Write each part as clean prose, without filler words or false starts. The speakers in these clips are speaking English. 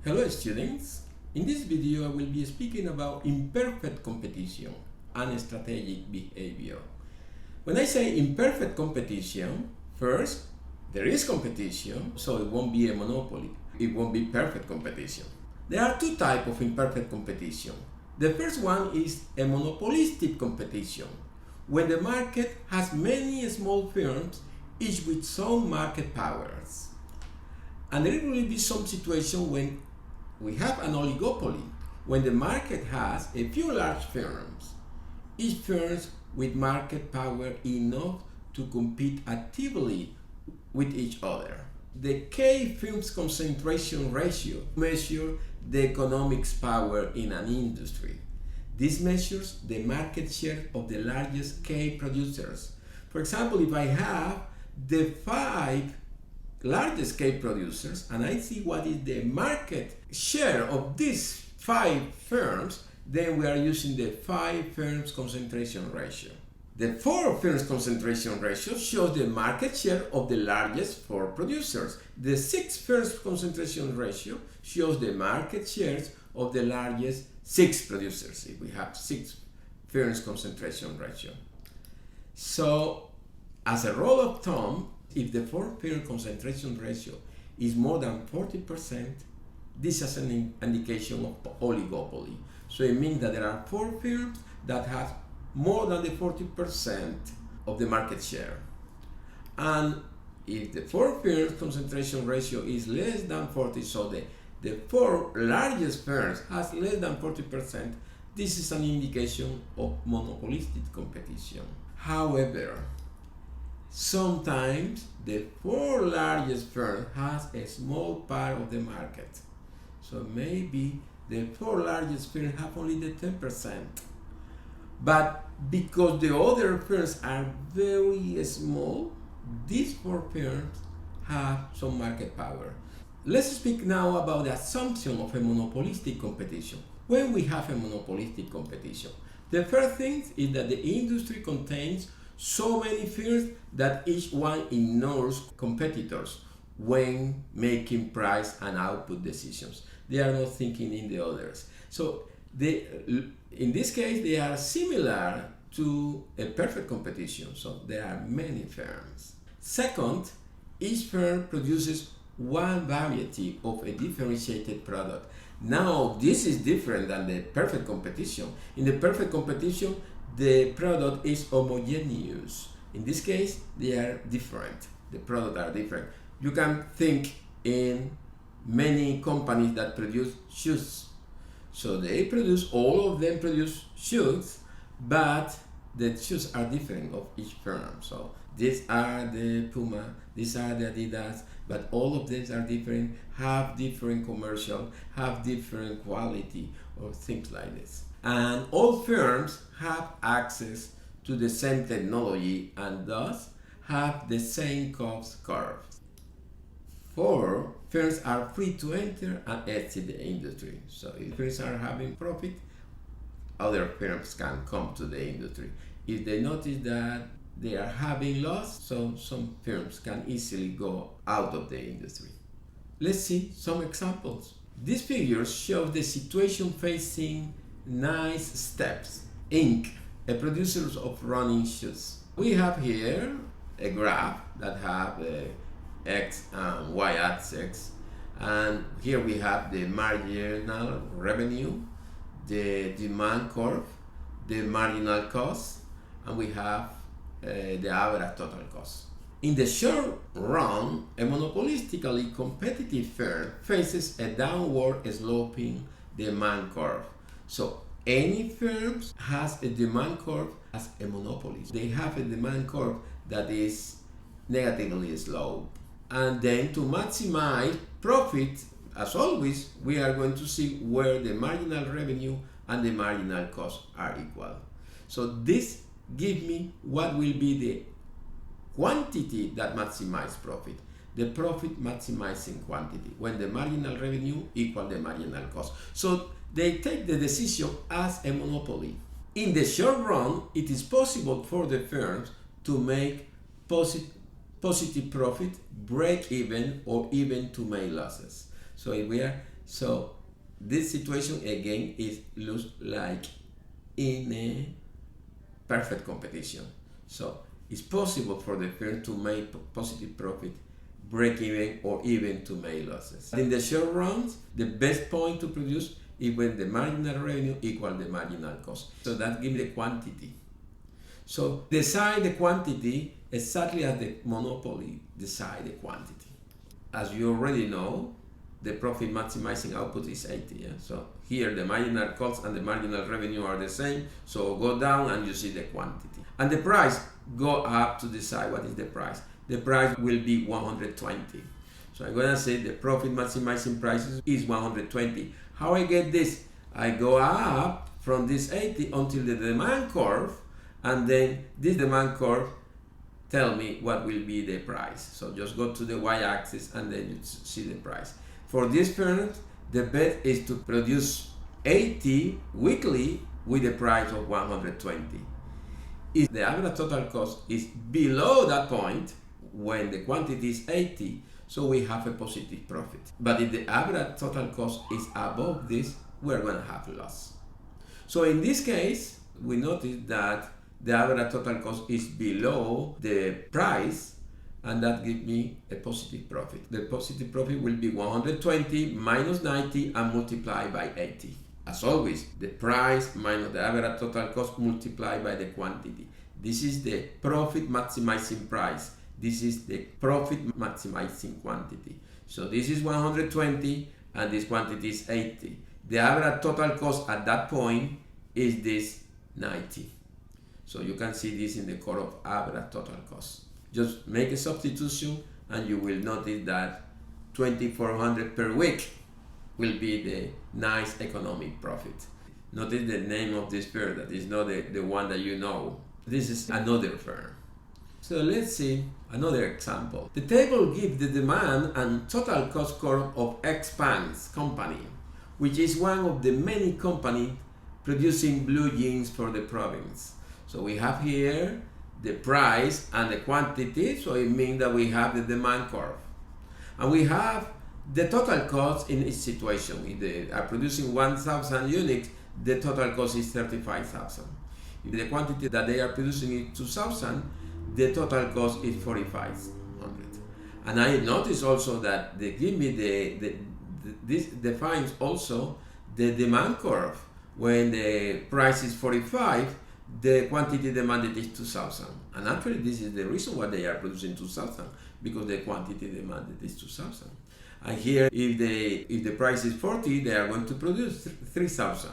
Hello students, in this video I will be speaking about imperfect competition and strategic behavior. When I say imperfect competition, first, there is competition, so it won't be a monopoly. It won't be perfect competition. There are two types of imperfect competition. The first one is a monopolistic competition, when the market has many small firms, each with some market powers. And there will be some situation when we have an oligopoly, when the market has a few large firms, each firms with market power enough to compete actively with each other. The K firms concentration ratio measures the economics power in an industry. This measures the market share of the largest K producers. For example, if I have the 5 largest cake producers and I see what is the market share of these 5 firms, then we are using the 5 firms concentration ratio. The 4 firms concentration ratio shows the market share of the largest 4 producers. The 6 firms concentration ratio shows the market shares of the largest 6 producers, if we have 6 firms concentration ratio. So, as a rule of thumb, if the 4 firm concentration ratio is more than 40%, this is an indication of oligopoly. So it means that there are 4 firms that have more than the 40% of the market share. And if the 4 firms concentration ratio is less than 40, so the 4 largest firms has less than 40%, this is an indication of monopolistic competition. However, sometimes the 4 largest firms has a small part of the market. So maybe the 4 largest firms have only the 10%. But because the other firms are very small, these 4 firms have some market power. Let's speak now about the assumption of a monopolistic competition. When we have a monopolistic competition, the first thing is that the industry contains so many firms that each one ignores competitors when making price and output decisions. They are not thinking in the others. So in this case, they are similar to a perfect competition. So there are many firms. Second, each firm produces one variety of a differentiated product. Now, this is different than the perfect competition. In the perfect competition, the product is homogeneous. In this case, they are different. The products are different. You can think in many companies that produce shoes. So they produce, all of them produce shoes, but the shoes are different of each firm. So these are the Puma, these are the Adidas, but all of them are different, have different commercial, have different quality, or things like this. And all firms have access to the same technology and thus have the same cost curve. 4 firms are free to enter and exit the industry. So if firms are having profit, other firms can come to the industry. If they notice that they are having loss, so some firms can easily go out of the industry. Let's see some examples. These figures show the situation facing Nice Steps Inc., a producer of running shoes. We have here a graph that have X and Y axis, and here we have the marginal revenue, the demand curve, the marginal cost, and we have the average total cost. In the short run, a monopolistically competitive firm faces a downward sloping demand curve. So any firm has a demand curve as a monopoly. They have a demand curve that is negatively sloped. And then to maximize profit, as always, we are going to see where the marginal revenue and the marginal cost are equal. So this gives me what will be the quantity that maximizes profit. The profit maximizing quantity, when the marginal revenue equals the marginal cost. So they take the decision as a monopoly. In the short run, it is possible for the firms to make positive profit, break even, or even to make losses. So if we are So this situation again looks like in a perfect competition. So it's possible for the firm to make positive profit, break even, or even to make losses. In the short run, the best point to produce is when the marginal revenue equals the marginal cost. So that gives the quantity. So decide the quantity exactly as the monopoly decide the quantity. As you already know, the profit maximizing output is 80. Yeah? So here the marginal cost and the marginal revenue are the same. So go down and you see the quantity. And the price, go up to decide what is the price. The price will be 120. So I'm gonna say the profit maximizing price is 120. How I get this? I go up from this 80 until the demand curve, and then this demand curve tell me what will be the price. So just go to the y-axis and then you see the price. For this firm, the bet is to produce 80 weekly with a price of 120. If the average total cost is below that point, when the quantity is 80, so we have a positive profit. But if the average total cost is above this, we're going to have loss. So in this case, we notice that the average total cost is below the price, and that gives me a positive profit. The positive profit will be 120 minus 90 and multiplied by 80. As always, the price minus the average total cost multiplied by the quantity. This is the profit maximizing price. This is the profit maximizing quantity. So this is 120 and this quantity is 80. The average total cost at that point is this 90. So you can see this in the curve of average total cost. Just make a substitution and you will notice that 2,400 per week will be the nice economic profit. Notice the name of this firm, that is not the one that you know. This is another firm. So let's see another example. The table gives the demand and total cost curve of X-Pants company, which is one of the many companies producing blue jeans for the province. So we have here the price and the quantity, so it means that we have the demand curve. And we have the total cost in each situation. If they are producing 1,000 units, the total cost is 35,000. If the quantity that they are producing is 2,000, the total cost is 4,500. And I notice also that they give me this defines also the demand curve. When the price is 45, the quantity demanded is 2,000. And actually this is the reason why they are producing 2,000, because the quantity demanded is 2,000. And here, if the price is 40, they are going to produce 3,000,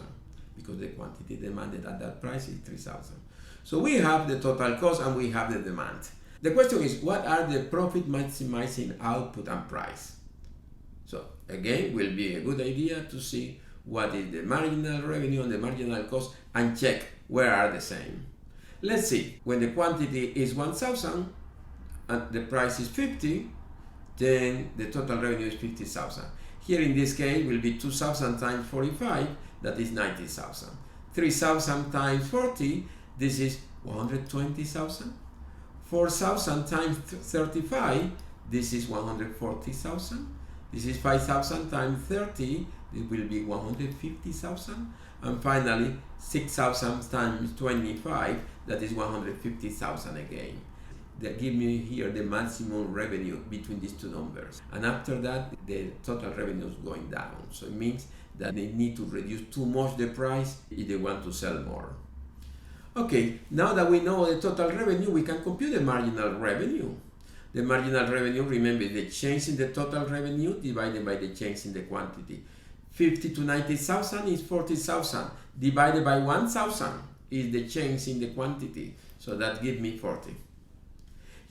because the quantity demanded at that price is 3,000. So we have the total cost and we have the demand. The question is, what are the profit maximizing output and price? So again, will be a good idea to see what is the marginal revenue and the marginal cost and check where are the same. Let's see, when the quantity is 1,000 and the price is 50, then the total revenue is 50,000. Here in this case will be 2,000 times 45, that is 90,000. 3,000 times 40, this is 120,000. 4,000 times 35, this is 140,000. This is 5,000 times 30, this will be 150,000. And finally, 6,000 times 25, that is 150,000 again. That give me here the maximum revenue between these two numbers. And after that, the total revenue is going down. So it means that they need to reduce too much the price if they want to sell more. Okay, now that we know the total revenue, we can compute the marginal revenue. The marginal revenue, remember, the change in the total revenue divided by the change in the quantity. 50 to 90,000 is 40,000, divided by 1,000 is the change in the quantity. So that gives me 40.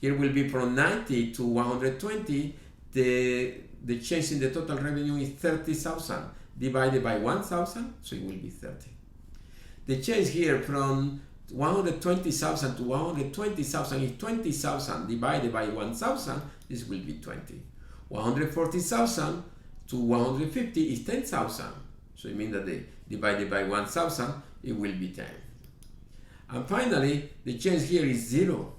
Here will be from 90 to 120, the change in the total revenue is 30,000, divided by 1,000, so it will be 30. The change here from 120,000 to 120,000 is 20,000, divided by 1,000, this will be 20. 140,000 to 150 is 10,000, so it means that divided by 1,000, it will be 10. And finally, the change here is 0,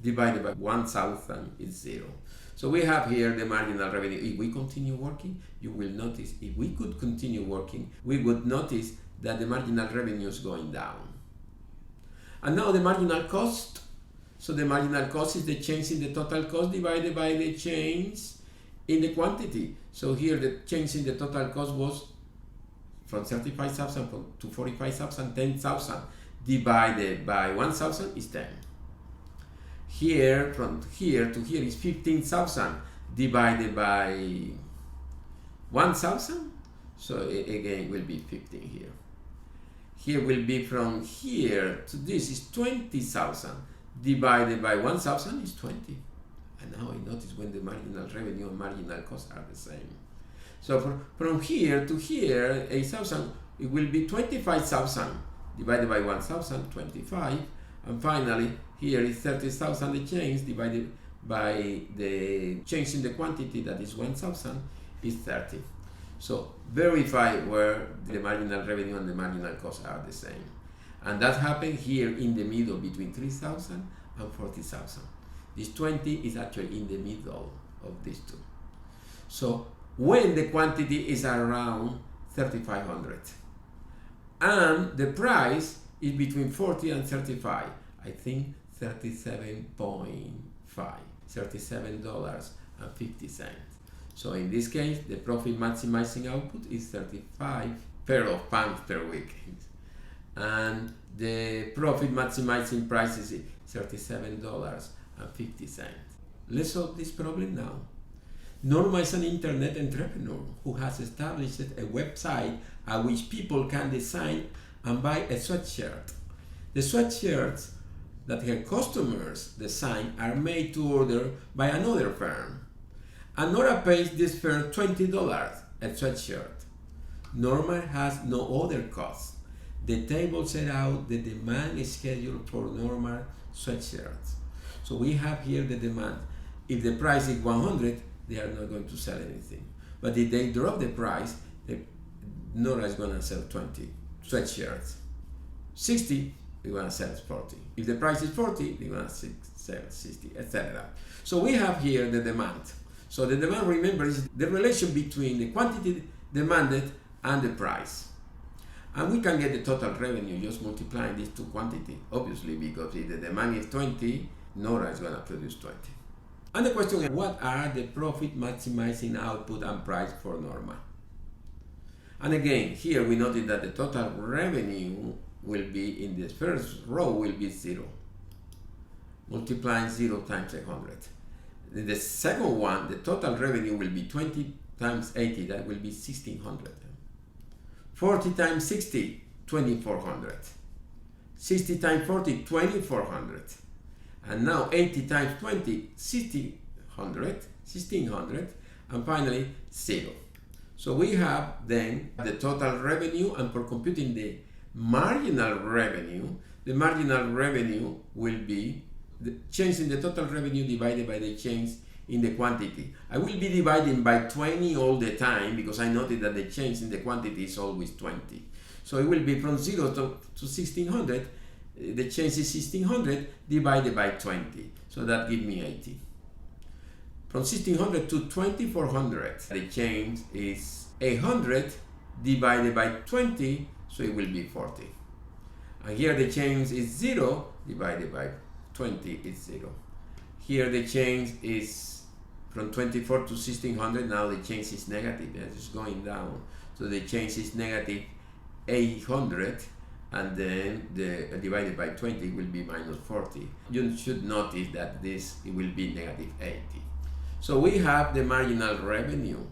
divided by 1,000 is 0. So we have here the marginal revenue. If we continue working, you will notice, if we could continue working, we would notice that the marginal revenue is going down. And now the marginal cost. So the marginal cost is the change in the total cost divided by the change in the quantity. So here the change in the total cost was from 35,000 to 45,000, 10,000 divided by 1,000 is 10. Here, from here to here is 15,000 divided by 1,000. So again, will be 15 here. Here will be from here to this is 20,000 divided by 1,000 is 20. And now I notice when the marginal revenue and marginal cost are the same. So from here to here, 8,000, it will be 25,000 divided by 1,000, 25. And finally, here is 30,000 the change divided by the change in the quantity, that is 1,000, is 30. So verify where the marginal revenue and the marginal cost are the same. And that happened here in the middle between 3,000 and 40,000. This 20 is actually in the middle of these two. So when the quantity is around 3,500 and the price is between 40 and 35, I think 37.5, $37.50. So in this case, the profit maximizing output is 35 pair of pounds per week. And the profit maximizing price is $37.50. Let's solve this problem now. Norma is an internet entrepreneur who has established a website at which people can design and buy a sweatshirt. The sweatshirts that her customers design are made to order by another firm. And Nora pays this firm $20 a sweatshirt. Norma has no other costs. The table set out the demand schedule for Norma sweatshirts. So we have here the demand. If the price is 100, they are not going to sell anything. But if they drop the price, Nora is going to sell 20 sweatshirts. 60, they're going to sell 40. If the price is 40, they're going to sell 60, etc. So we have here the demand. So the demand, remember, is the relation between the quantity demanded and the price. And we can get the total revenue just multiplying these two quantities, obviously, because if the demand is 20, Nora is going to produce 20. And the question is, what are the profit maximizing output and price for Norma? And again, here we noted that the total revenue will be, in the first row, will be 0. Multiplying 0 times 100. In the second one, the total revenue will be 20 times 80, that will be 1,600. 40 times 60, 2,400. 60 times 40, 2,400. And now 80 times 20, 1,600. And finally, 0. So we have then the total revenue, and for computing the marginal revenue will be the change in the total revenue divided by the change in the quantity. I will be dividing by 20 all the time because I noted that the change in the quantity is always 20. So it will be from 0 to 1,600. The change is 1,600 divided by 20. So that gives me 80. From 1,600 to 2,400, the change is 800 divided by 20, so it will be 40. And here the change is 0 divided by 20 is 0. Here the change is from 24 to 1,600, now the change is negative, it's going down. So the change is negative 800, and then the divided by 20 will be minus 40. You should notice that this it will be negative 80. So we have the marginal revenue,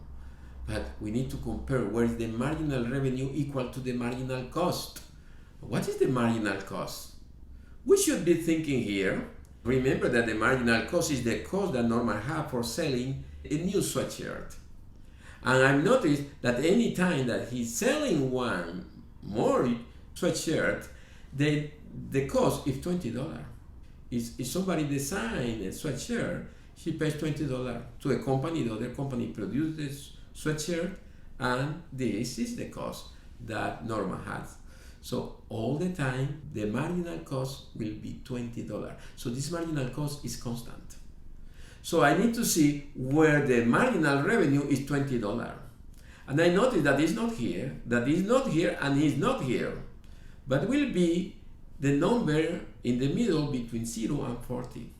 but we need to compare where is the marginal revenue equal to the marginal cost. What is the marginal cost? We should be thinking here. Remember that the marginal cost is the cost that Norma has for selling a new sweatshirt. And I've noticed that any time that he's selling one more sweatshirt, the cost is $20. If somebody designs a sweatshirt, he pays $20 to a company, the other company produces sweatshirt, and this is the cost that Norma has. So all the time, the marginal cost will be $20. So this marginal cost is constant. So I need to see where the marginal revenue is $20. And I notice that it's not here, that is not here, and is not here. But will be the number in the middle between 0 and 40.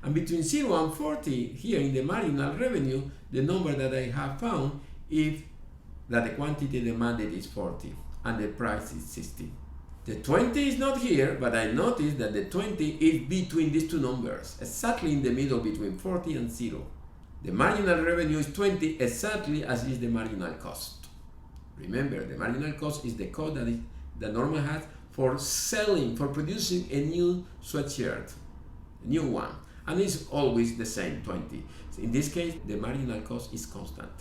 And between 0 and 40, here in the marginal revenue, the number that I have found is that the quantity demanded is 40 and the price is 60. The 20 is not here, but I notice that the 20 is between these two numbers, exactly in the middle between 40 and 0. The marginal revenue is 20 exactly as is the marginal cost. Remember, the marginal cost is the cost that Norma has for selling, for producing a new sweatshirt, a new one. And it's always the same, 20. So in this case, the marginal cost is constant.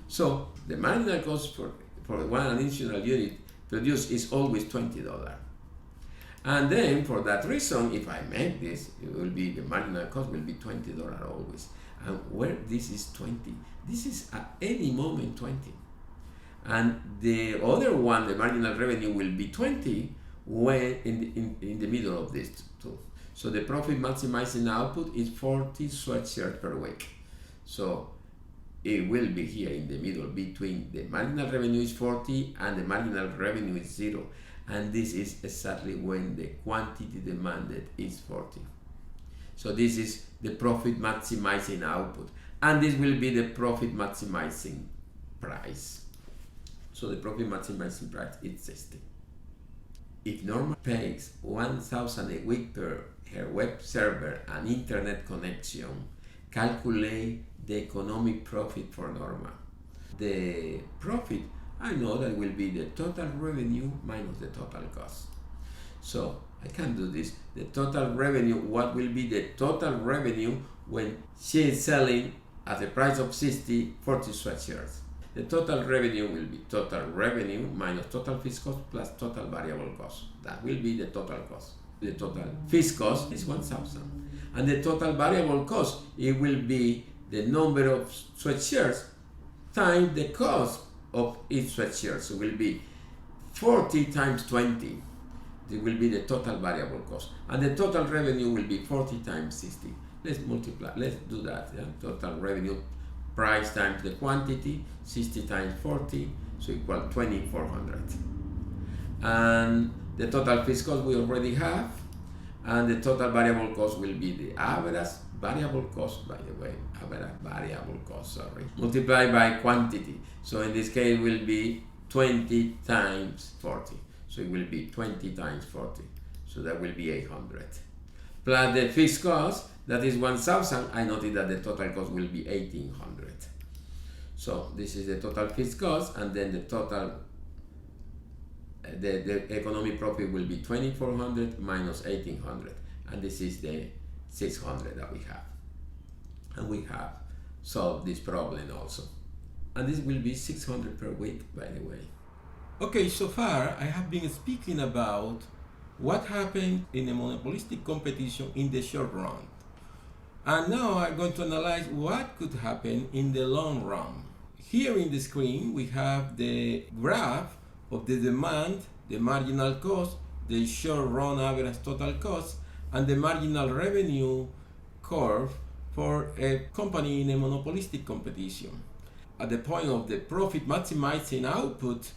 So the marginal cost for one additional unit produced is always $20. And then for that reason, if I make this, it will be the marginal cost will be $20 always. And where this is 20, this is at any moment 20. And the other one, the marginal revenue, will be 20 when in the middle of this two. So the profit maximizing output is 40 sweatshirts per week. So it will be here in the middle between the marginal revenue is 40 and the marginal revenue is 0. And this is exactly when the quantity demanded is 40. So this is the profit maximizing output. And this will be the profit maximizing price. So the profit maximizing price is 60. If Norma pays $1,000 a week per her web server and internet connection, calculate the economic profit for Norma. The profit, I know that will be the total revenue minus the total cost. So I can do this. The total revenue, what will be the total revenue when she is selling at the price of 60, 40 sweatshirts? The total revenue will be total revenue minus total fixed cost plus total variable cost. That will be the total cost. The total fixed cost is 1,000. And the total variable cost, it will be the number of sweatshirts times the cost of each sweatshirt. So it will be 40 times 20. It will be the total variable cost. And the total revenue will be 40 times 60. Let's multiply. Let's do that. Yeah? Total revenue, price times the quantity, 60 times 40, so equal 2,400. And the total fixed cost we already have, and the total variable cost will be the average variable cost, by the way, average variable cost, sorry, multiplied by quantity. So in this case, it will be 20 times 40. So it will be 20 times 40. So that will be 800. Plus the fixed cost, that is 1,000. I noted that the total cost will be 1,800. So this is the total fixed cost, and then the total the economic profit will be 2,400 minus 1,800, and this is the 600 that we have. And we have solved this problem also. And this will be 600 per week, by the way. Okay, so far I have been speaking about what happened in a monopolistic competition in the short run. And now I'm going to analyze what could happen in the long run. Here in the screen we have the graph of the demand, the marginal cost, the short run average total cost, and the marginal revenue curve for a company in a monopolistic competition. At the point of the profit maximizing output,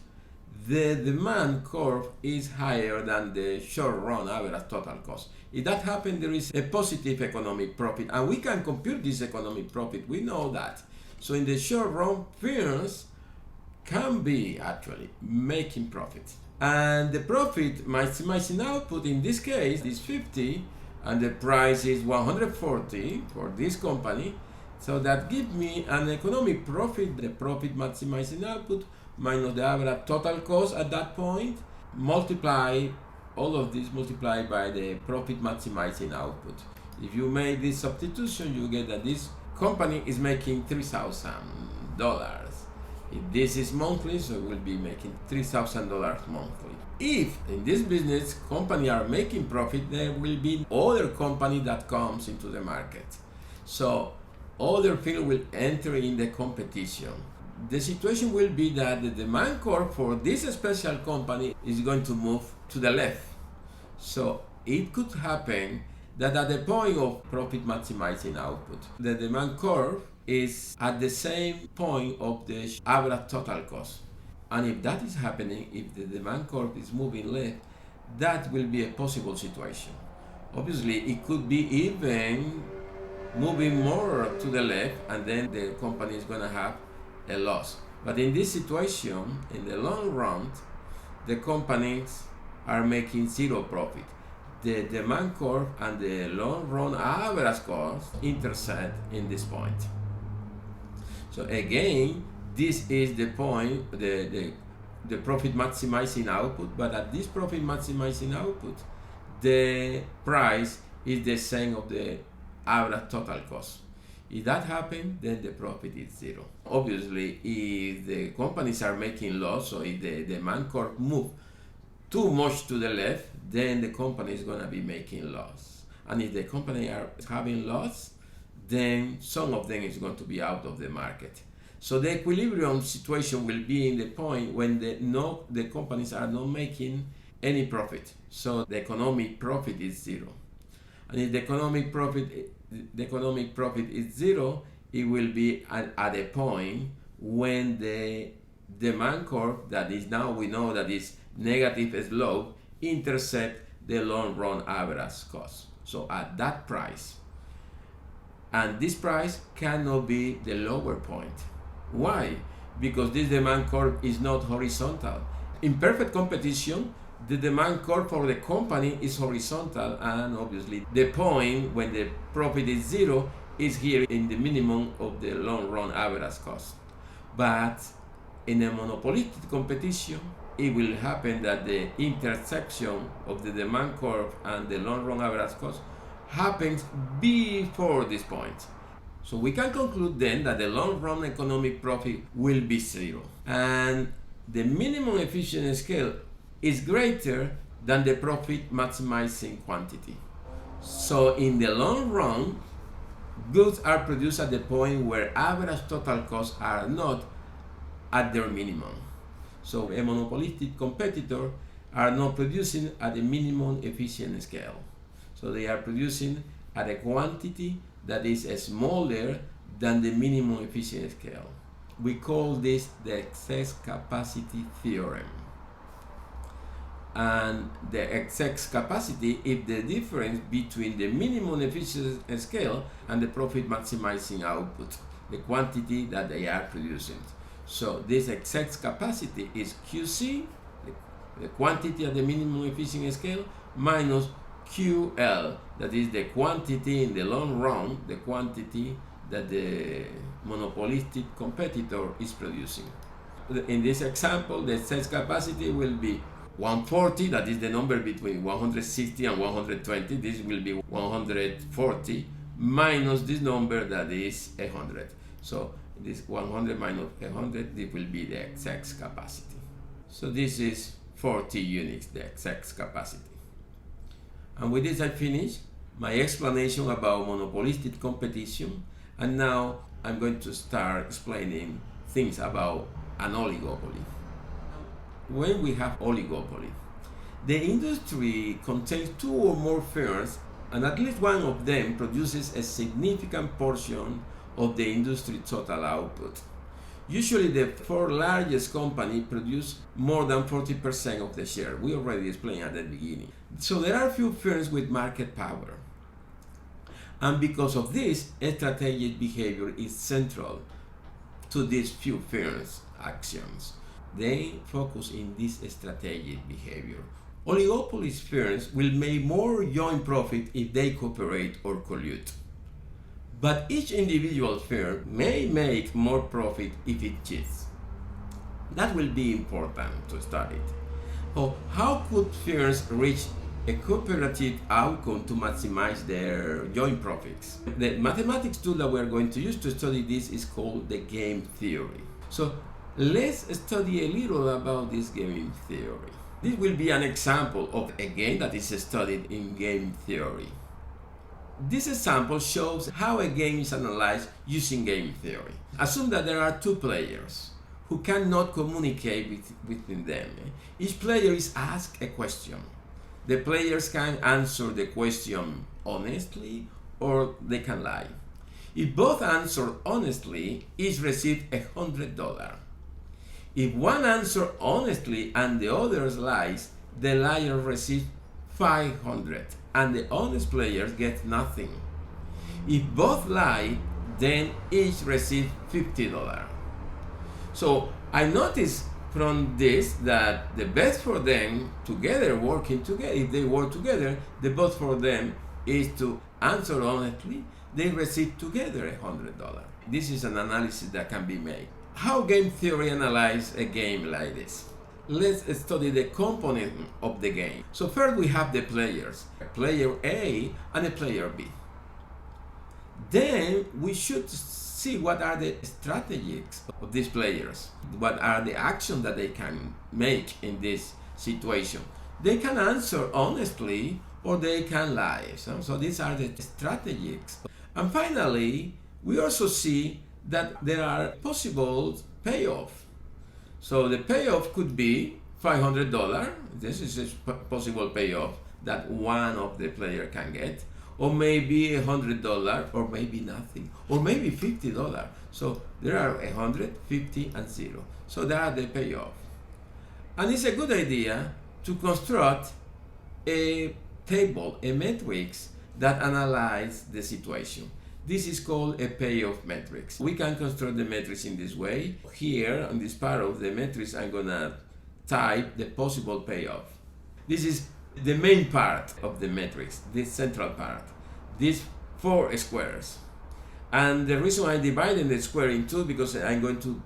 the demand curve is higher than the short run average total cost. If that happens, there is a positive economic profit, and we can compute this economic profit. We know that. So in the short run, firms can be actually making profit. And the profit maximizing output in this case is 50, and the price is 140 for this company. So that gives me an economic profit, the profit maximizing output minus the average total cost at that point, multiply all of this multiplied by the profit maximizing output. If you make this substitution, you get that this company is making $3,000. If this is monthly, so it will be making $3,000 monthly. If in this business company are making profit, there will be other company that comes into the market. So other field will enter in the competition. The situation will be that the demand curve for this special company is going to move to the left. So it could happen that at the point of profit maximizing output, the demand curve is at the same point of the average total cost. And if that is happening, if the demand curve is moving left, that will be a possible situation. Obviously, it could be even moving more to the left, and then the company is going to have a loss. But in this situation, in the long run, the companies are making zero profit. The demand curve and the long run average cost intersect in this point. So again, this is the point, the profit maximizing output, but at this profit maximizing output, the price is the same of the average total cost. If that happens, then the profit is zero. Obviously, if the companies are making loss, or if the demand curve move too much to the left, then the company is going to be making loss. And if the company are having loss, then some of them is going to be out of the market. So the equilibrium situation will be in the point when the companies are not making any profit. So the economic profit is zero. And if the economic profit is zero, it will be at a point when the demand curve, that is now we know that is negative slope, intersect the long run average cost. So at that price, and this price cannot be the lower point. Why? Because this demand curve is not horizontal. In perfect competition, the demand curve for the company is horizontal, and obviously the point when the profit is zero is here in the minimum of the long run average cost. But in a monopolistic competition, it will happen that the intersection of the demand curve and the long run average cost happens before this point. So we can conclude then that the long run economic profit will be zero, and the minimum efficient scale is greater than the profit maximizing quantity. So in the long run, goods are produced at the point where average total costs are not at their minimum. So a monopolistic competitor are not producing at the minimum efficient scale. So they are producing at a quantity that is smaller than the minimum efficient scale. We call this the excess capacity theorem. And the excess capacity is the difference between the minimum efficient scale and the profit maximizing output, the quantity that they are producing. So this excess capacity is QC, the quantity at the minimum efficient scale, minus QL, that is the quantity in the long run, the quantity that the monopolistic competitor is producing. In this example, the excess capacity will be 140, that is the number between 160 and 120. This will be 140 minus this number that is 100. So this 100 minus 100, this will be the excess capacity. So this is 40 units, the excess capacity. And with this I finish my explanation about monopolistic competition, and now I'm going to start explaining things about an oligopoly. When we have oligopoly, the industry contains two or more firms, and at least one of them produces a significant portion of the industry total output. Usually the four largest companies produce more than 40% of the share. We already explained at the beginning. So there are few firms with market power. And because of this, strategic behavior is central to these few firms' actions. They focus in this strategic behavior. Oligopoly firms will make more joint profit if they cooperate or collude. But each individual firm may make more profit if it cheats. That will be important to study. So how could firms reach a cooperative outcome to maximize their joint profits? The mathematics tool that we're going to use to study this is called the game theory. So let's study a little about this game theory. This will be an example of a game that is studied in game theory. This example shows how a game is analyzed using game theory. Assume that there are two players who cannot communicate within them. Each player is asked a question. the players can answer the question honestly or they can lie. If both answer honestly, each receive $100. If one answer honestly and the other lies, the liar receives 500 and the honest players get nothing. If both lie, then each receives $50. So I noticed from this that the best for them together, working together, if they work together, the best for them is to answer honestly. They receive together $100. This is an analysis that can be made. How game theory analyze a game like this? Let's study the component of the game. So first we have the players, a player A and a player B. Then we should see what are the strategies of these players, what are the actions that they can make in this situation. They can answer honestly or they can lie. So these are the strategies. And finally, we also see that there are possible payoff. So the payoff could be $500. This is a possible payoff that one of the player can get, or maybe $100, or maybe nothing, or maybe $50. So there are 100, 50, and 0. So that are the payoff. And it's a good idea to construct a table, a matrix that analyze the situation. This is called a payoff matrix. We can construct the matrix in this way. Here, on this part of the matrix, I'm gonna type the possible payoff. This is the main part of the matrix, this central part, these 4 squares. And the reason I divided the square in 2 because I'm going to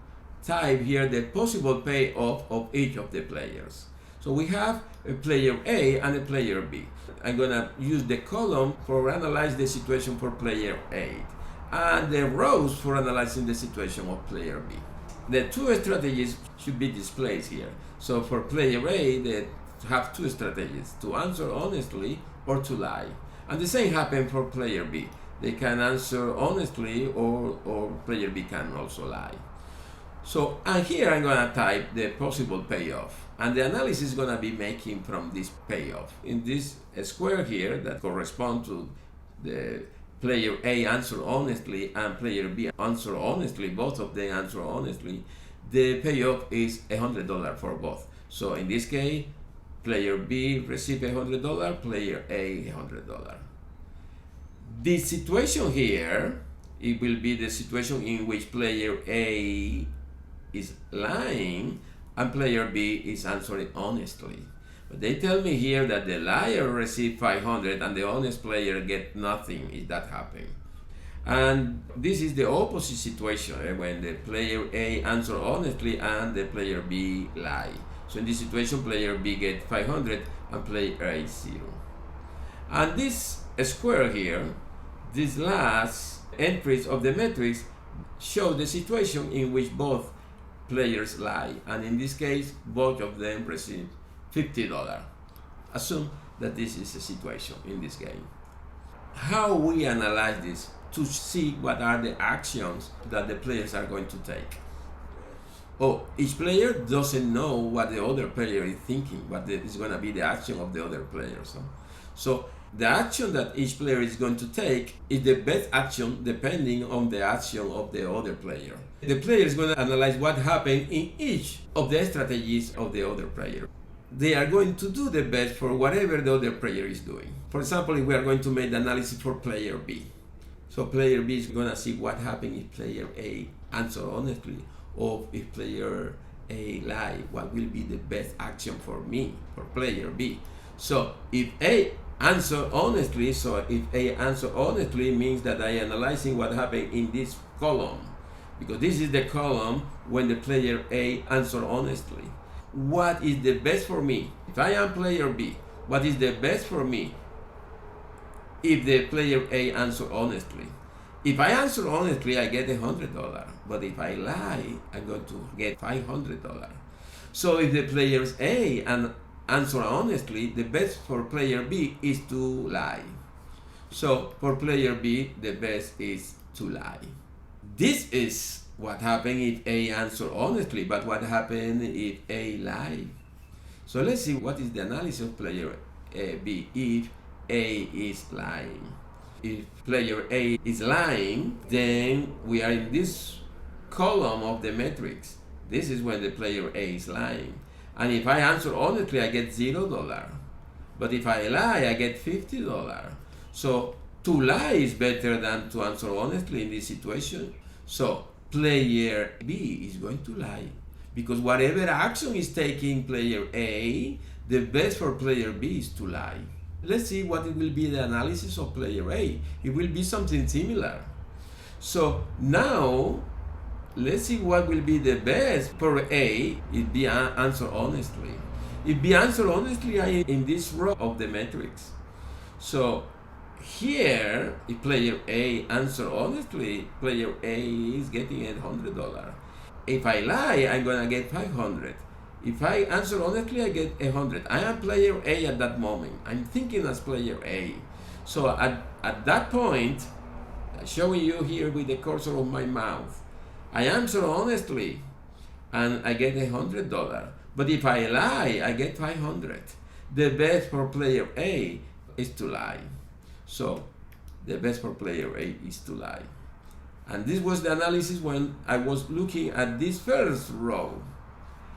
type here the possible payoff of each of the players. So we have a player A and a player B. I'm gonna use the column for analyze the situation for player A and the rows for analyzing the situation of player B. The 2 strategies should be displayed here. So for player A, they have 2 strategies, to answer honestly or to lie. And the same happens for player B. They can answer honestly or player B can also lie. So, and here I'm gonna type the possible payoff. And the analysis is going to be making from this payoff. In this square here that correspond to the player A answer honestly and player B answer honestly, both of them answer honestly, the payoff is $100 for both. So in this case, player B receive $100, player A $100. The situation here, it will be the situation in which player A is lying and player B is answering honestly. But they tell me here that the liar received 500 and the honest player get nothing if that happens. And this is the opposite situation when the player A answer honestly and the player B lie. So in this situation, player B get 500 and player A 0. And this square here, these last entries of the matrix show the situation in which both players lie, and in this case both of them receive $50. Assume that this is a situation in this game. How we analyze this to see what are the actions that the players are going to take. Each player doesn't know what the other player is thinking, what is going to be the action of the other player. So the action that each player is going to take is the best action depending on the action of the other player. The player is going to analyze what happened in each of the strategies of the other player. They are going to do the best for whatever the other player is doing. For example, if we are going to make the analysis for player B. So player B is going to see what happened if player A answer honestly, or if player A lie, what will be the best action for me, for player B. So if A answer honestly, so if A answer honestly means that I am analyzing what happened in this column, because this is the column when the player A answer honestly. What is the best for me? If I am player B, what is the best for me if the player A answer honestly? If I answer honestly, I get $100, but if I lie, I'm going to get $500. So if the players A and answer honestly, the best for player B is to lie. So for player B, the best is to lie. This is what happens if A answer honestly, but what happens if A lie? So let's see what is the analysis of player B if A is lying. If player A is lying, then we are in this column of the matrix. This is when the player A is lying. And if I answer honestly, I get $0. But if I lie, I get $50. So to lie is better than to answer honestly in this situation. So player B is going to lie, because whatever action is taking player A, the best for player B is to lie. Let's see what it will be the analysis of player A. It will be something similar. So now, let's see what will be the best for A if B answer honestly. If B answer honestly, I am in this row of the matrix. So here, if player A answer honestly, player A is getting $100. If I lie, I'm gonna get 500. If I answer honestly, I get 100. I am player A at that moment. I'm thinking as player A. So at that point, showing you here with the cursor of my mouth, I answer honestly and I get $100. But if I lie, I get 500. The best for player A is to lie. So the best for player A is to lie. And this was the analysis when I was looking at this first row.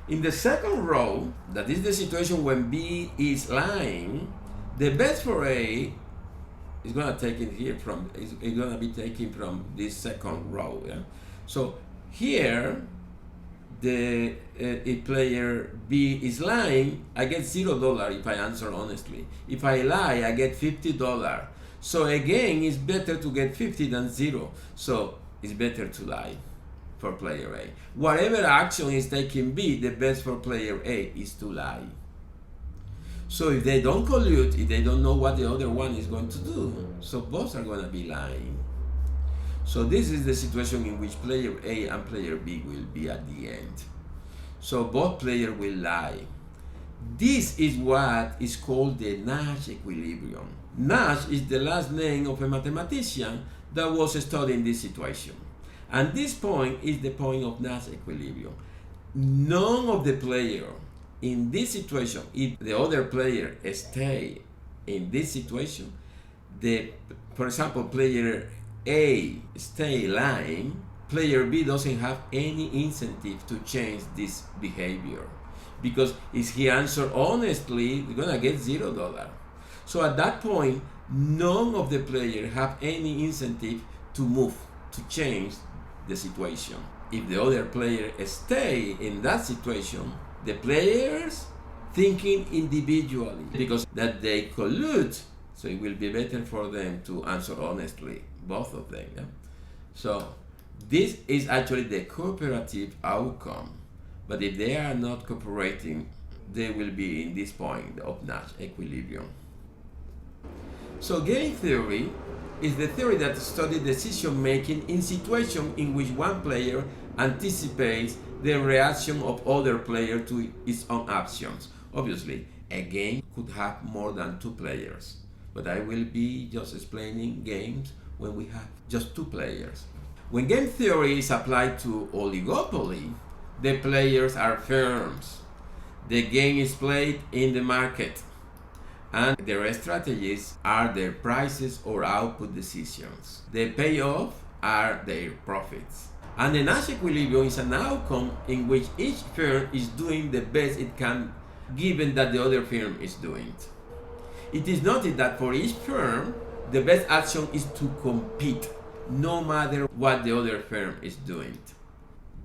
In the second row, that is the situation when B is lying, the best for A is gonna take it here from, is gonna be taken from this second row. Yeah? So here, if player B is lying, I get $0 if I answer honestly. If I lie, I get $50. So again, it's better to get 50 than 0. So it's better to lie for player A. Whatever action is taking B, the best for player A is to lie. So if they don't collude, if they don't know what the other one is going to do, so both are going to be lying. So this is the situation in which player A and player B will be at the end. So both players will lie. This is what is called the Nash Equilibrium. Nash is the last name of a mathematician that was studying this situation. And this point is the point of Nash Equilibrium. None of the players in this situation, if the other player stay in this situation, for example, player A stay lying, player B doesn't have any incentive to change this behavior, because if he answers honestly, he's gonna get $0. So at that point, none of the players have any incentive to move, to change the situation. If the other player stay in that situation, the players thinking individually, because that they collude, so it will be better for them to answer honestly, both of them. Yeah? So this is actually the cooperative outcome. But if they are not cooperating, they will be in this point of Nash equilibrium. So game theory is the theory that studies decision making in situations in which one player anticipates the reaction of other players to its own actions. Obviously, a game could have more than 2 players, but I will be just explaining games when we have just 2 players. When game theory is applied to oligopoly, the players are firms. The game is played in the market, and their strategies are their prices or output decisions. The payoff are their profits. And the Nash equilibrium is an outcome in which each firm is doing the best it can, given that the other firm is doing it. It is noted that for each firm, the best action is to compete, no matter what the other firm is doing.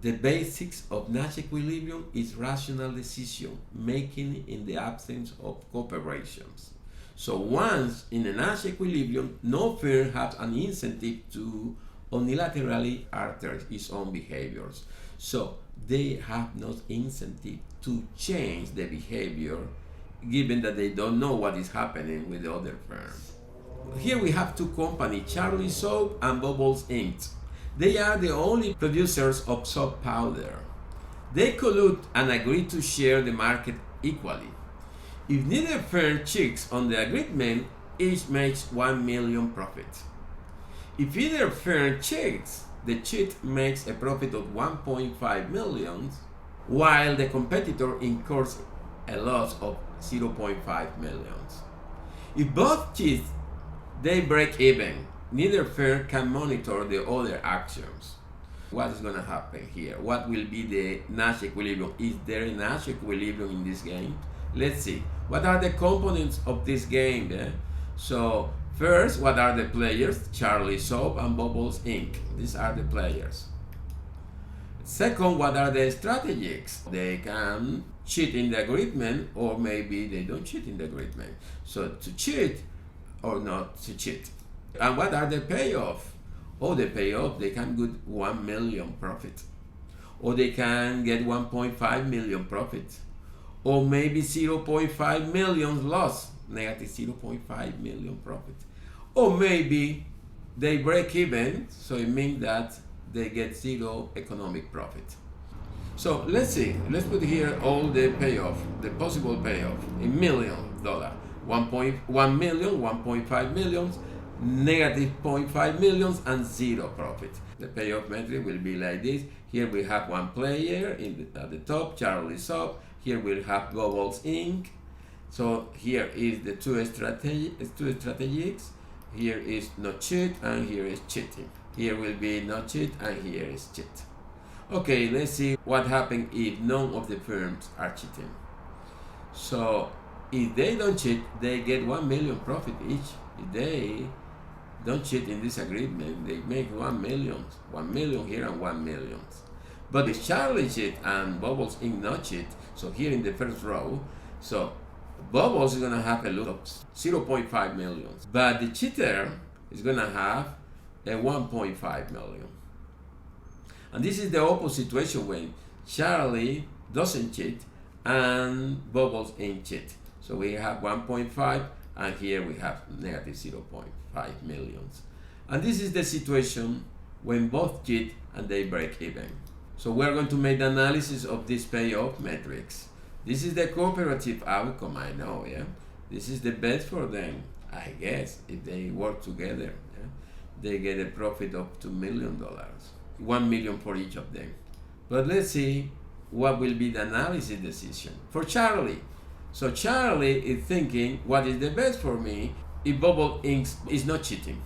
The basics of Nash equilibrium is rational decision making in the absence of cooperations. So once in a Nash equilibrium, no firm has an incentive to unilaterally alter its own behaviors. So they have no incentive to change the behavior, given that they don't know what is happening with the other firm. Here we have 2 companies, Charlie Soap and Bubbles Inc. They are the only producers of soap powder. They collude and agree to share the market equally. If neither firm cheats on the agreement, each makes $1 million profit. If either firm cheats, the cheat makes a profit of $1.5 million, while the competitor incurs a loss of $0.5 million. If both cheat, they break even. Neither firm can monitor the other actions. What is going to happen here? What will be the Nash equilibrium? Is there a Nash equilibrium in this game? Let's see. What are the components of this game? So first, what are the players? Charlie Soap and Bubbles Inc. These are the players. Second, what are the strategies? They can cheat in the agreement, or maybe they don't cheat in the agreement. So to cheat or not to cheat. And what are the payoff? Oh, the payoff, they can get 1 million profit, or they can get 1.5 million profit, or maybe 0.5 million loss, negative 0.5 million profit, or maybe they break even, so it means that they get 0 economic profit. So let's see, let's put here all the payoff, the possible payoff in $1 million, 1.1 million, 1.5 million, negative 0.5 million, and 0 profit. The payoff metric will be like this. Here we have one player at the top, Charlie Soap. Here we'll have Bubbles Inc. So here is the two strategies. Here is not cheat, and here is cheating. Here will be not cheat, and here is cheat. Okay, let's see what happens if none of the firms are cheating. So if they don't cheat, they get 1 million profit each. If they don't cheat in this agreement, they make 1 million. 1 million here and 1 million. But if Charlie cheat and Bubbles Inc. not cheat, so here in the first row, so Bubbles is gonna have a loss of 0.5 million, but the cheater is gonna have a 1.5 million. And this is the opposite situation when Charlie doesn't cheat and Bubbles Inc. cheat. So we have 1.5, and here we have negative 0.5 millions. And this is the situation when both cheat and they break even. So we're going to make the analysis of this payoff metrics. This is the cooperative outcome, I know, yeah? This is the best for them, I guess, if they work together. Yeah? They get a profit of $2 million, 1 million for each of them. But let's see what will be the analysis decision. For Charlie, so Charlie is thinking, what is the best for me if Bubbles Inc. is not cheating?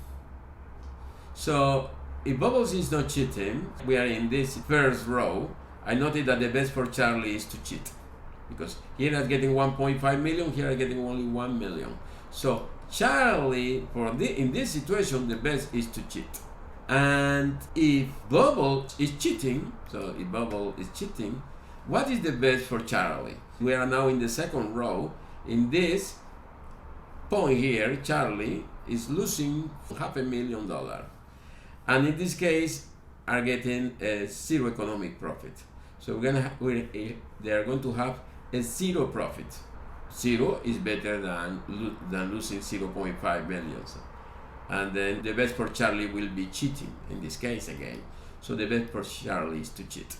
So if Bubbles is not cheating, we are in this first row. I noted that the best for Charlie is to cheat, because here I'm getting 1.5 million, here I'm getting only 1 million. So Charlie, in this situation, the best is to cheat. And if Bubbles is cheating, so if Bubbles is cheating, what is the best for Charlie? We are now in the second row. In this point here, Charlie is losing $500,000. And in this case, are getting a 0 economic profit. So they are going to have a 0 profit. 0 is better than losing 0.5 million. And then the best for Charlie will be cheating in this case again. So the best for Charlie is to cheat.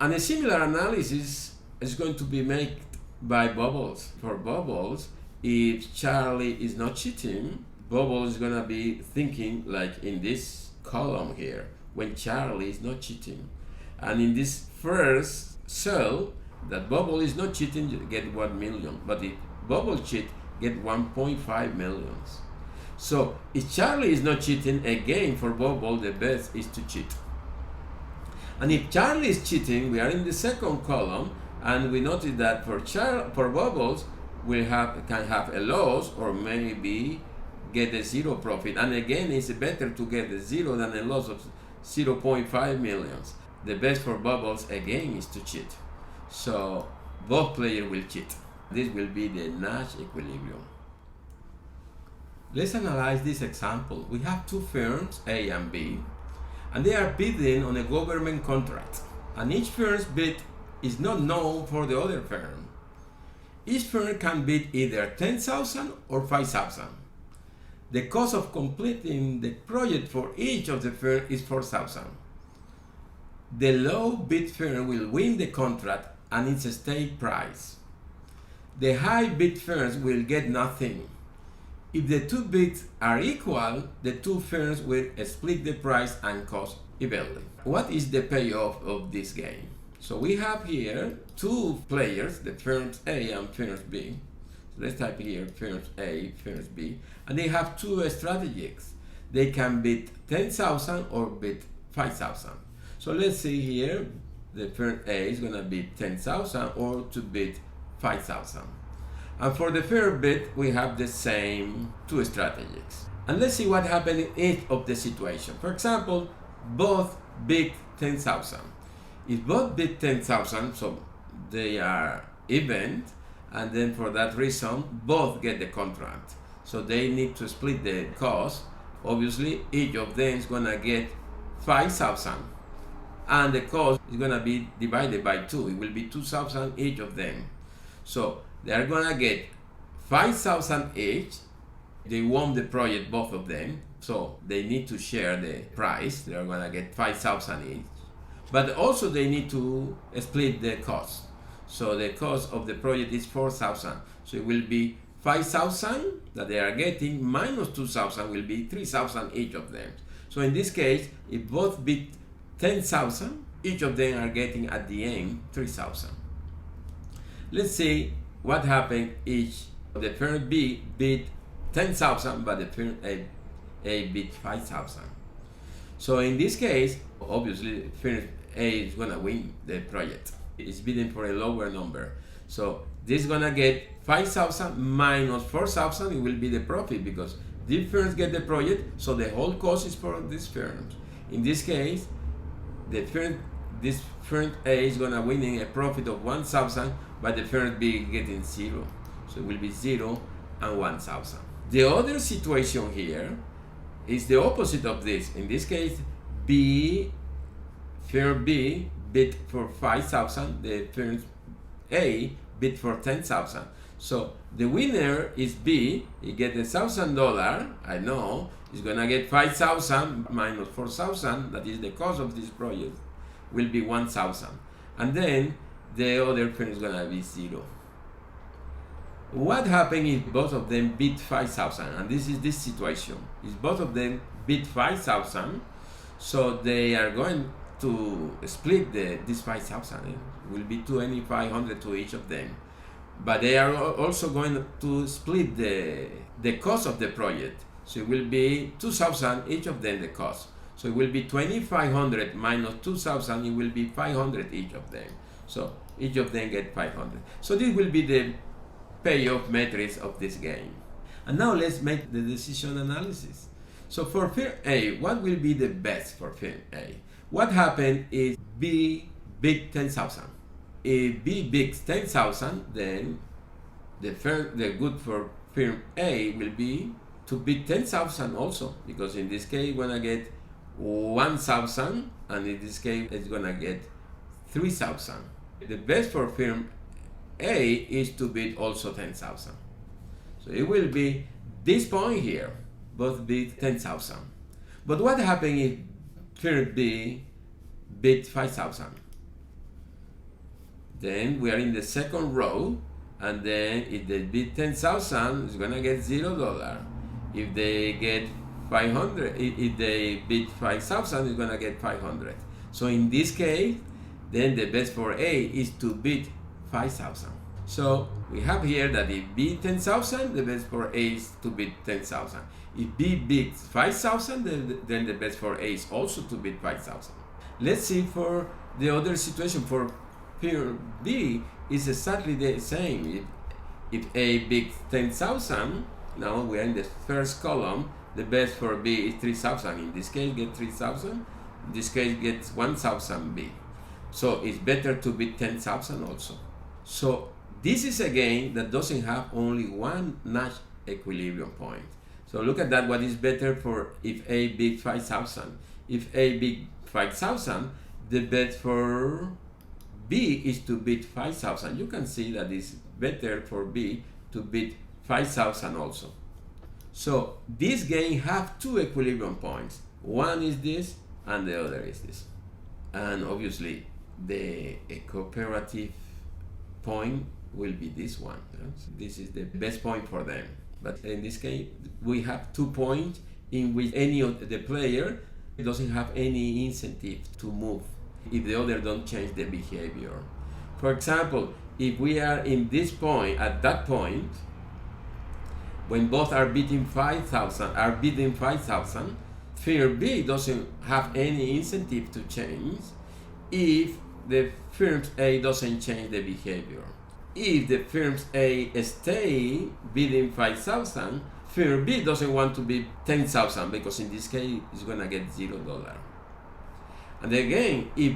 And a similar analysis is going to be made by Bubbles. For Bubbles, if Charlie is not cheating, Bubbles is gonna be thinking like in this column here, when Charlie is not cheating. And in this first cell, that Bubble is not cheating, you get 1 million. But if Bubble cheat, get 1.5 million. So if Charlie is not cheating, again for Bubble, the best is to cheat. And if Charlie is cheating, we are in the second column, and we notice that for Bubbles, we can have a loss, or maybe get a 0 profit. And again, it's better to get a 0 than a loss of 0.5 million. The best for Bubbles again is to cheat. So both players will cheat. This will be the Nash equilibrium. Let's analyze this example. We have two firms, A and B, and they are bidding on a government contract. And each firm's bid is not known for the other firm. Each firm can bid either 10,000 or 5,000. The cost of completing the project for each of the firms is 4,000. The low bid firm will win the contract, and it's a stake price. The high bid firms will get nothing. If the two bids are equal, the two firms will split the price and cost evenly. What is the payoff of this game? So we have here two players, the firms A and firms B. let's type here firms A, firms B, and they have two strategies. They can bid 10,000 or bid 5,000. So let's see here, the firm A is gonna bid 10,000 or to bid 5,000. And for the firm bid, we have the same two strategies. And let's see what happened in each of the situation. For example, both bid 10,000. If both bid 10,000, so they are even, and then for that reason, both get the contract. So they need to split the cost. Obviously, each of them is gonna get 5,000, and the cost is gonna be divided by 2. It will be 2,000 each of them. So they are gonna get 5,000 each. They won the project, both of them, so they need to share the price. They are gonna get 5,000 each. But also they need to split the cost. So the cost of the project is 4,000. So it will be 5,000 that they are getting minus 2,000 will be 3,000 each of them. So in this case, if both bid 10,000, each of them are getting at the end 3,000. Let's see what happened each of the firm B bid 10,000, but the firm A bid 5,000. So in this case, obviously, firm A is gonna win the project. It's bidding for a lower number. So this is gonna get 5,000 minus 4,000. It will be the profit because these firms get the project, so the whole cost is for these firms. In this case, this firm A is gonna win a profit of 1,000, but the firm B getting 0. So it will be 0 and 1,000. The other situation here is the opposite of this. In this case, firm B bid for 5,000, the firm A bid for 10,000. So the winner is B. He gets $1,000. I know he's gonna get 5,000 minus 4,000. That is the cost of this project. Will be 1,000, and then the other firm is gonna be 0. What happened if both of them bid 5,000? And this is this situation. If both of them bid 5,000, so they are going to split this 5,000. It will be 2,500 to each of them. But they are also going to split the cost of the project. So it will be 2,000 each of them the cost. So it will be 2,500 minus 2,000. It will be 500 each of them. So each of them get 500. So this will be the payoff metrics of this game. And now let's make the decision analysis. So for firm A, what will be the best for firm A? What happened is B bid 10,000. If B bids 10,000, then the good for firm A will be to bid 10,000 also, because in this case we're gonna get 1,000, and in this case it's gonna get 3,000. The best for firm A is to bid also 10,000. So it will be this point here, both bid 10,000. But what happens if firm B bid 5,000? Then we are in the second row, and then if they bid 10,000, it's gonna get $0. If they get 500, if they bid 5,000, it's gonna get 500. So in this case, then the best for A is to bid 5,000. So we have here that if B 10,000, the best for A is to bid 10,000. If B bids 5,000, then the best for A is also to bid 5,000. Let's see for the other situation. For firm B is exactly the same. If A bids 10,000, now we are in the first column. The best for B is 3,000. In this case, get 3,000. In this case, gets 1,000 B. So it's better to bid 10,000 also. So this is a game that doesn't have only one Nash equilibrium point. So look at that. What is better for if A bid 5,000? If A bid 5,000, the bet for B is to bid 5,000. You can see that it's better for B to bid 5,000 also. So this game have two equilibrium points. One is this and the other is this. And obviously the cooperative point will be this one. Yes? This is the best point for them. But in this case, we have 2 points in which any of the player doesn't have any incentive to move if the other don't change the behavior. For example, if we are in this point, at that point, when both are bidding 5,000, firm B doesn't have any incentive to change if the firm A doesn't change the behavior. If the firm A stay bidding 5,000, firm B doesn't want to bid 10,000 because in this case it's gonna get $0. And again, if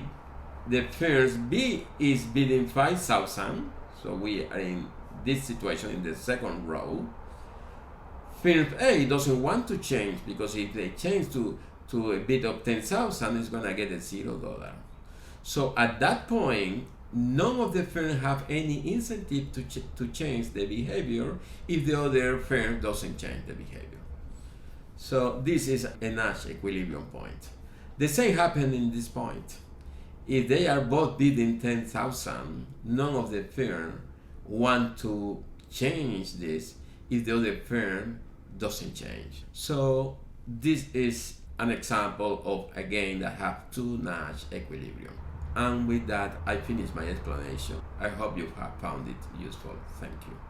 the firm B is bidding 5,000, so we are in this situation in the second row, firm A doesn't want to change because if they change to a bid of 10,000, it's gonna get a $0. So at that point, none of the firms have any incentive to change the behavior if the other firm doesn't change the behavior. So this is a Nash equilibrium point. The same happened in this point. If they are both bidding 10,000, none of the firm want to change this if the other firm doesn't change. So this is an example of a game that have two Nash equilibrium. And with that, I finish my explanation. I hope you have found it useful. Thank you.